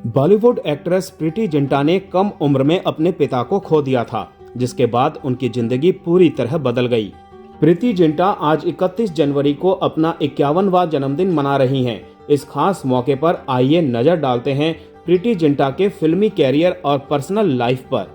Bollywood actress Preity Zinta ने कम उम्र में अपने पिता को खो दिया था, जिसके बाद उनकी जिंदगी पूरी तरह बदल गई। प्रीति जिंटा आज 31 जनवरी को अपना 51वां जन्मदिन मना रही हैं। इस खास मौके पर आइए नजर डालते हैं प्रीति जिंटा के फिल्मी कैरियर और पर्सनल लाइफ पर।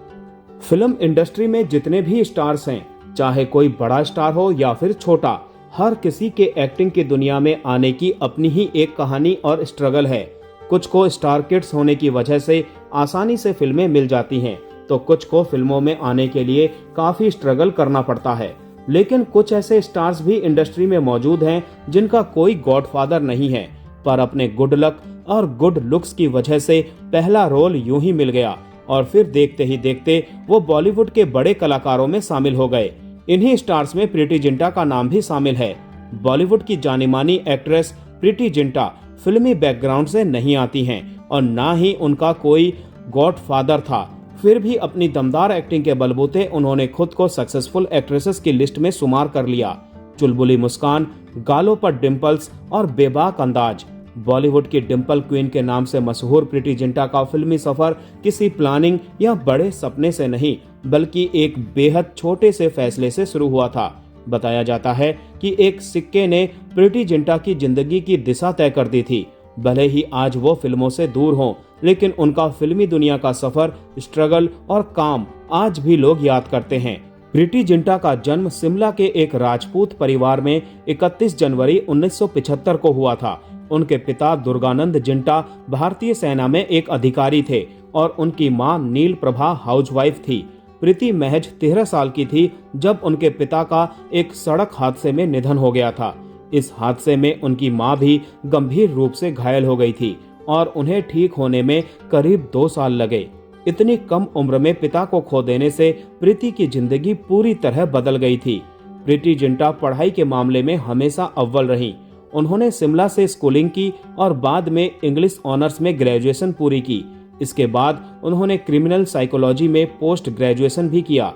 फिल्म इंडस्ट्री में जितने भी स्टार्स हैं, चाहे कोई बड़ा स्टार हो या फिर छोटा, हर किसी के एक्टिंग की दुनिया में आने की अपनी ही एक कहानी और स्ट्रगल है। कुछ को स्टार किड्स होने की वजह से आसानी से फिल्में मिल जाती हैं, तो कुछ को फिल्मों में आने के लिए काफी स्ट्रगल करना पड़ता है। लेकिन कुछ ऐसे स्टार्स भी इंडस्ट्री में मौजूद हैं जिनका कोई गॉडफादर नहीं है, पर अपने गुड लक और गुड लुक्स की वजह से पहला रोल यूं ही मिल गया और फिर देखते ही देखते वो बॉलीवुड के बड़े कलाकारों में शामिल हो गए। इन्हीं स्टार्स में प्रीति जिंटा का नाम भी शामिल है। बॉलीवुड की जानी मानी एक्ट्रेस प्रीति जिंटा फिल्मी बैकग्राउंड से नहीं आती हैं और ना ही उनका कोई गॉडफादर था। फिर भी अपनी दमदार एक्टिंग के बलबूते उन्होंने खुद को सक्सेसफुल एक्ट्रेसेस की लिस्ट में शुमार कर लिया। चुलबुली मुस्कान, गालों पर डिम्पल्स और बेबाक अंदाज। बॉलीवुड की डिम्पल क्वीन के नाम से मशहूर प्रीति जिंटा का फिल्मी सफर किसी प्लानिंग या बड़े सपने से नहीं, बल्कि एक बेहद छोटे से फैसले से शुरू हुआ था। बताया जाता है कि एक सिक्के ने प्रीति जिंटा की जिंदगी की दिशा तय कर दी थी। भले ही आज वो फिल्मों से दूर हों, लेकिन उनका फिल्मी दुनिया का सफर, स्ट्रगल और काम आज भी लोग याद करते हैं। प्रीति जिंटा का जन्म शिमला के एक राजपूत परिवार में 31 जनवरी 1975 को हुआ था। उनके पिता दुर्गानंद जिंटा भारतीय सेना में एक अधिकारी थे और उनकी मां नील प्रभा हाउसवाइफ थी। प्रीति महज 13 साल की थी जब उनके पिता का एक सड़क हादसे में निधन हो गया था। इस हादसे में उनकी मां भी गंभीर रूप से घायल हो गई थी और उन्हें ठीक होने में करीब 2 साल लगे। इतनी कम उम्र में पिता को खो देने से प्रीति की जिंदगी पूरी तरह बदल गई थी। प्रीति जिंटा पढ़ाई के मामले में हमेशा अव्वल रहीं। उन्होंने शिमला से स्कूलिंग की और बाद में इंग्लिश ऑनर्स में ग्रेजुएशन पूरी की। इसके बाद उन्होंने क्रिमिनल साइकोलॉजी में पोस्ट ग्रेजुएशन भी किया।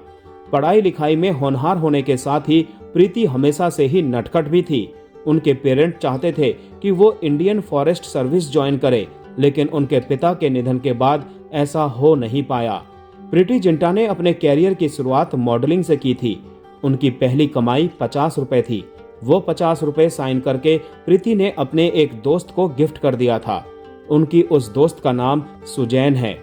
पढ़ाई लिखाई में होनहार होने के साथ ही प्रीति हमेशा से ही नटखट भी थी। उनके पेरेंट चाहते थे कि वो इंडियन फॉरेस्ट सर्विस ज्वाइन करे, लेकिन उनके पिता के निधन के बाद ऐसा हो नहीं पाया। प्रीति जिंटा ने अपने कैरियर की शुरुआत मॉडलिंग से की थी। उनकी पहली कमाई 50 रुपए थी। वो 50 रुपए साइन करके प्रीति ने अपने एक दोस्त को गिफ्ट कर दिया था। उनकी उस दोस्त का नाम सुजैन है।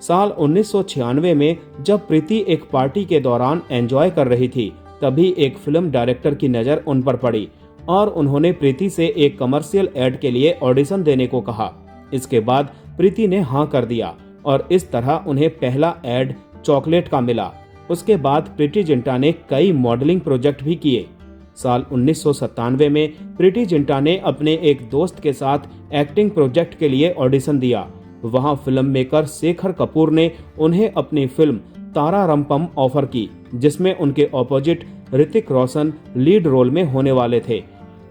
साल 1996 में जब प्रीति एक पार्टी के दौरान एंजॉय कर रही थी, तभी एक फिल्म डायरेक्टर की नजर उन पर पड़ी और उन्होंने प्रीति से एक कमर्शियल एड के लिए ऑडिशन देने को कहा। इसके बाद प्रीति ने हाँ कर दिया और इस तरह उन्हें पहला एड चॉकलेट का मिला। उसके बाद प्रीति जिंटा ने कई मॉडलिंग प्रोजेक्ट भी किए। साल 1997 में प्रीति जिंटा ने अपने एक दोस्त के साथ एक्टिंग प्रोजेक्ट के लिए ऑडिशन दिया। वहां फिल्म मेकर शेखर कपूर ने उन्हें अपनी फिल्म तारा रंपम ऑफर की, जिसमें उनके opposite Hrithik Roshan lead role में होने वाले थे।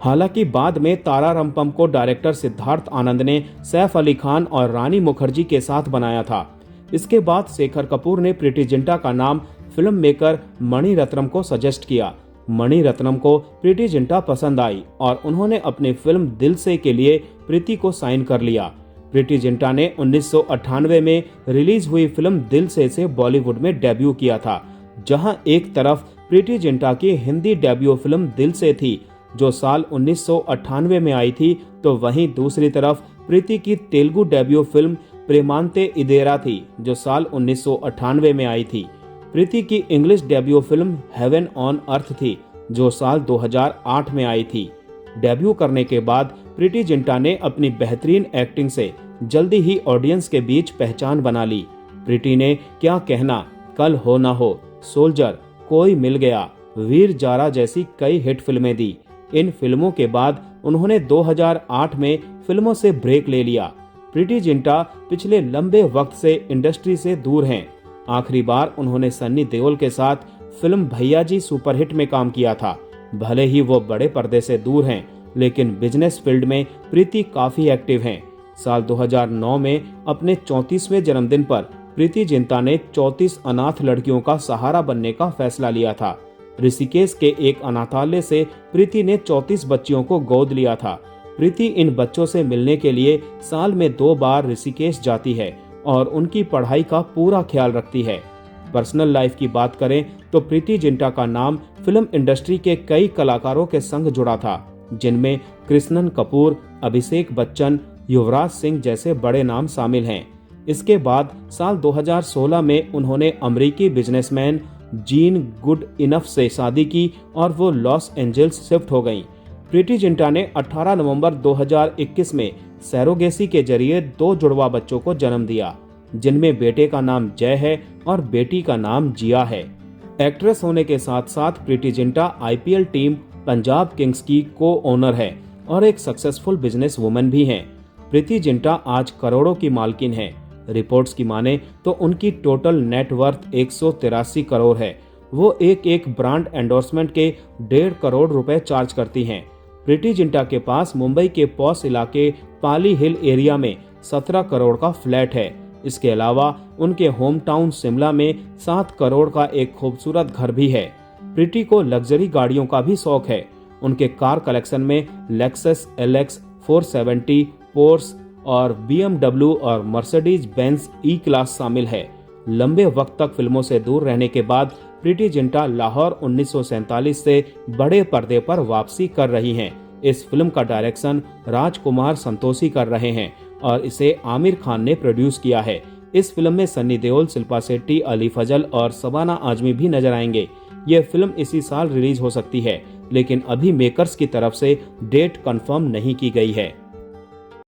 हालांकि बाद में तारा रंपम को डायरेक्टर सिद्धार्थ आनंद ने सैफ अली खान और रानी मुखर्जी के साथ बनाया था। इसके बाद शेखर कपूर ने प्रीति जिंटा का नाम फिल्म मेकर मणि रत्नम को सजेस्ट किया। मणि रत्नम को प्रीति जिंटा पसंद आई और उन्होंने अपनी फिल्म दिल से के लिए प्रीति को साइन कर लिया। प्रीति जिंटा ने 1998 में रिलीज हुई फिल्म दिल से बॉलीवुड में डेब्यू किया था, जहां एक तरफ प्रीति जिंटा की हिंदी डेब्यू फिल्म दिल से थी, जो साल 1998 में आई थी, तो वहीं दूसरी तरफ प्रीति की तेलुगु डेब्यू फिल्म प्रेमांते इदेरा थी, जो साल 1998 में आई थी। प्रीति की English debut film heaven on earth थी, जो साल 2008 में आई थी। डेब्यू करने के बाद प्रीति जिंटा ने अपनी बेहतरीन एक्टिंग से जल्दी ही ऑडियंस के बीच पहचान बना ली। प्रीति ने क्या कहना, कल हो ना हो, सोल्जर, कोई मिल गया, वीर जारा जैसी कई हिट फिल्में दी। इन फिल्मों के बाद उन्होंने 2008 में फिल्मों से ब्रेक ले लिया। प्रीति जिंटा पिछले लंबे वक्त से इंडस्ट्री से दूर हैं। आखिरी बार उन्होंने सन्नी देओल के साथ फिल्म भैया जी सुपरहिट में काम किया था। भले ही वो बड़े पर्दे से दूर हैं, लेकिन बिजनेस फील्ड में प्रीति काफी एक्टिव हैं। साल 2009 में अपने 34वें जन्मदिन पर प्रीति जिंटा ने 34 अनाथ लड़कियों का सहारा बनने का फैसला लिया था। ऋषिकेश के एक अनाथालय से प्रीति ने 34 बच्चियों को गोद लिया था। प्रीति इन बच्चों से मिलने के लिए साल में 2 बार ऋषिकेश जाती है और उनकी पढ़ाई का पूरा ख्याल रखती है। पर्सनल लाइफ की बात करें तो प्रीति जिंटा का नाम फिल्म इंडस्ट्री के कई कलाकारों के संग जुड़ा था, जिनमें कृष्णन कपूर, अभिषेक बच्चन, युवराज सिंह जैसे बड़े नाम शामिल हैं। इसके बाद साल 2016 में उन्होंने अमेरिकी बिजनेसमैन जीन गुड इनफ से शादी की और वो लॉस एंजल्स शिफ्ट हो गईं। प्रीति जिंटा ने 18 नवंबर 2021 में सैरोगेसी के जरिए 2 जुड़वा बच्चों को जन्म दिया, जिनमें बेटे का नाम जय है और बेटी का नाम जिया है। एक्ट्रेस होने के साथ साथ Preity Zinta IPL team Punjab kings की को-ओनर है और एक सक्सेसफुल बिजनेस वुमन भी हैं। प्रीति जिंटा आज करोड़ों की मालकिन है। रिपोर्ट्स की माने तो उनकी टोटल नेटवर्थ 183 करोड़ है। वो एक ब्रांड एंडोर्समेंट के 1.5 करोड़ रुपए चार्ज करती हैं। प्रीति जिंटा के पास मुंबई के पॉश इलाके पाली हिल एरिया में 17 करोड़ का फ्लैट है। इसके अलावा उनके होम टाउन शिमला में 7 करोड़ का एक खूबसूरत घर भी है। प्रीति को लग्जरी गाड़ियों का भी शौक है। उनके कार कलेक्शन में लेक्सस LX 470, पोर्स और BMW और मर्सिडीज बेंज E-क्लास शामिल है। लंबे वक्त तक फिल्मों से दूर रहने के बाद प्रीति जिंटा लाहौर 1947 से बड़े पर्दे पर वापसी कर रही हैं। इस फिल्म का डायरेक्शन राजकुमार संतोषी कर रहे हैं और इसे आमिर खान ने प्रोड्यूस किया है। इस फिल्म में सन्नी देओल, शिल्पा शेट्टी, अली फजल और शबाना आजमी भी नजर आएंगे। यह फिल्म इसी साल रिलीज हो सकती है, लेकिन अभी मेकर्स की तरफ से डेट कंफर्म नहीं की गई है।